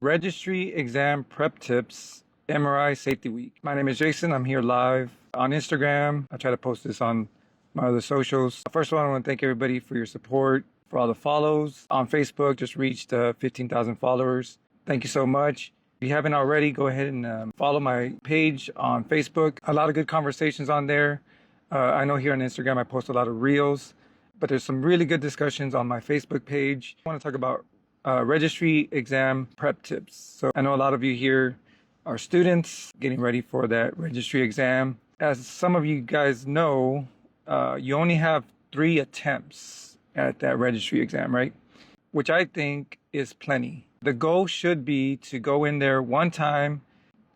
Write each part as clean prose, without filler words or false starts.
Registry Exam Prep Tips, MRI Safety Week. My name is Jason. I'm here live on Instagram. I try to post this on my other socials. First of all, I want to thank everybody for your support, for all the follows. On Facebook, just reached 15,000 followers. Thank you so much. If you haven't already, go ahead and follow my page on Facebook. A lot of good conversations on there. I know here on Instagram, I post a lot of reels, but there's some really good discussions on my Facebook page. I want to talk about registry exam prep tips. So I know a lot of you here are students getting ready for that registry exam. As some of you guys know, you only have 3 attempts at that registry exam, right? Which I think is plenty. The goal should be to go in there one time,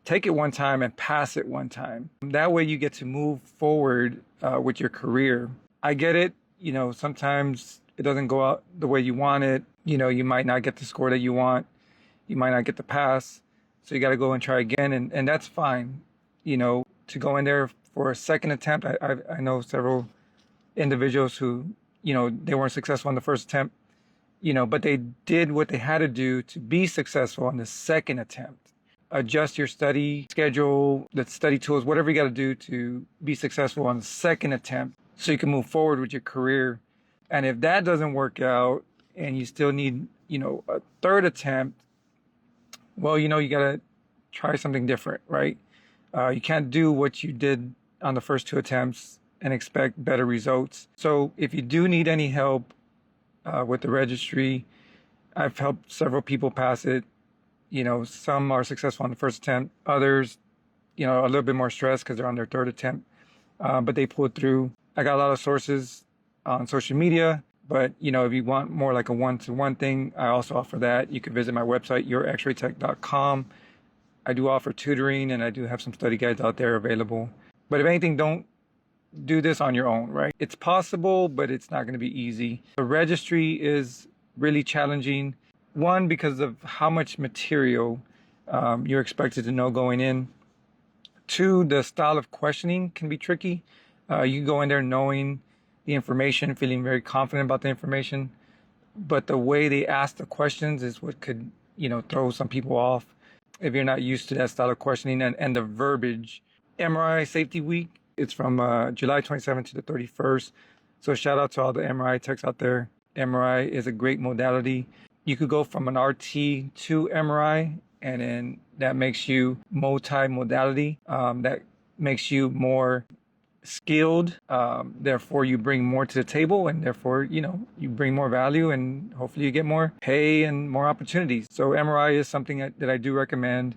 take it one time, and pass it one time. That way you get to move forward with your career. I get it, sometimes it doesn't go out the way you want it. You might not get the score that you want. You might not get the pass. So you got to go and try again. And that's fine. To go in there for a second attempt. I know several individuals who, they weren't successful on the first attempt, but they did what they had to do to be successful on the second attempt. Adjust your study schedule, the study tools, whatever you got to do to be successful on the second attempt so you can move forward with your career. And if that doesn't work out, and you still need, a third attempt, well, you got to try something different, right? You can't do what you did on the first 2 attempts and expect better results. So if you do need any help with the registry, I've helped several people pass it. Some are successful on the first attempt, others, a little bit more stressed because they're on their 3rd attempt, but they pulled through. I got a lot of sources on social media. But, if you want more like a one-to-one thing, I also offer that. You can visit my website, yourxraytech.com. I do offer tutoring, and I do have some study guides out there available. But if anything, don't do this on your own, right? It's possible, but it's not going to be easy. The registry is really challenging. 1, because of how much material you're expected to know going in. 2, the style of questioning can be tricky. You go in there knowing the information, feeling very confident about the information, but the way they ask the questions is what could, throw some people off if you're not used to that style of questioning and the verbiage. MRI Safety Week, it's from July 27th to the 31st. So shout out to all the MRI techs out there. MRI is a great modality. You could go from an RT to MRI, and then that makes you multi-modality. That makes you more skilled, therefore you bring more to the table, and therefore you bring more value, and hopefully you get more pay and more opportunities. So MRI is something that I do recommend.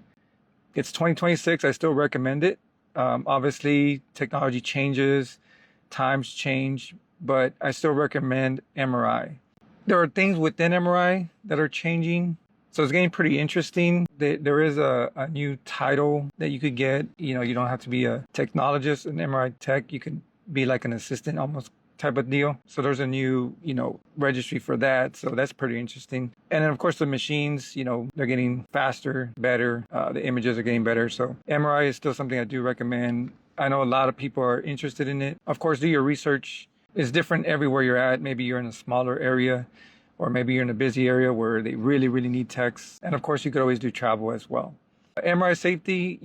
It's 2026. I still recommend it. Obviously technology changes, times change, but I still recommend MRI. There are things within MRI that are changing. So it's getting pretty interesting. There is a new title that you could get. You don't have to be a technologist, an MRI tech. You can be like an assistant almost type of deal. So there's a new, registry for that. So that's pretty interesting. And then of course the machines, they're getting faster, better. The images are getting better. So MRI is still something I do recommend. I know a lot of people are interested in it. Of course, do your research. It's different everywhere you're at. Maybe you're in a smaller area, or maybe you're in a busy area where they really, really need techs. And of course, you could always do travel as well. MRI safety,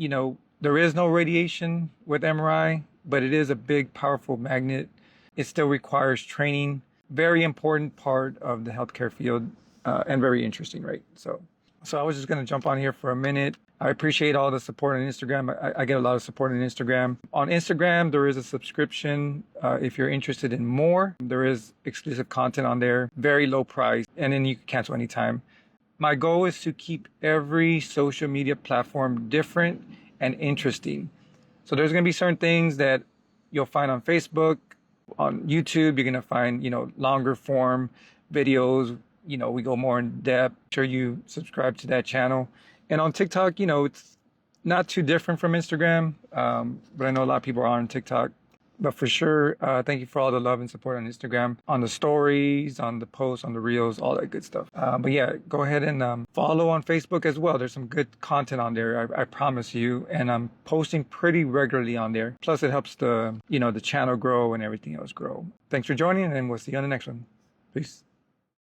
there is no radiation with MRI, but it is a big, powerful magnet. It still requires training. Very important part of the healthcare field, and very interesting, right? So I was just gonna jump on here for a minute. I appreciate all the support on Instagram. I get a lot of support on Instagram. On Instagram, there is a subscription. If you're interested in more, there is exclusive content on there, very low price, and then you can cancel anytime. My goal is to keep every social media platform different and interesting. So there's gonna be certain things that you'll find on Facebook, on YouTube, you're gonna find, longer form videos. We go more in depth. Make sure you subscribe to that channel. And on TikTok, it's not too different from Instagram, but I know a lot of people are on TikTok. But for sure, thank you for all the love and support on Instagram, on the stories, on the posts, on the reels, all that good stuff. But yeah, go ahead and follow on Facebook as well. There's some good content on there, I promise you. And I'm posting pretty regularly on there. Plus, it helps the channel grow and everything else grow. Thanks for joining, and we'll see you on the next one. Peace.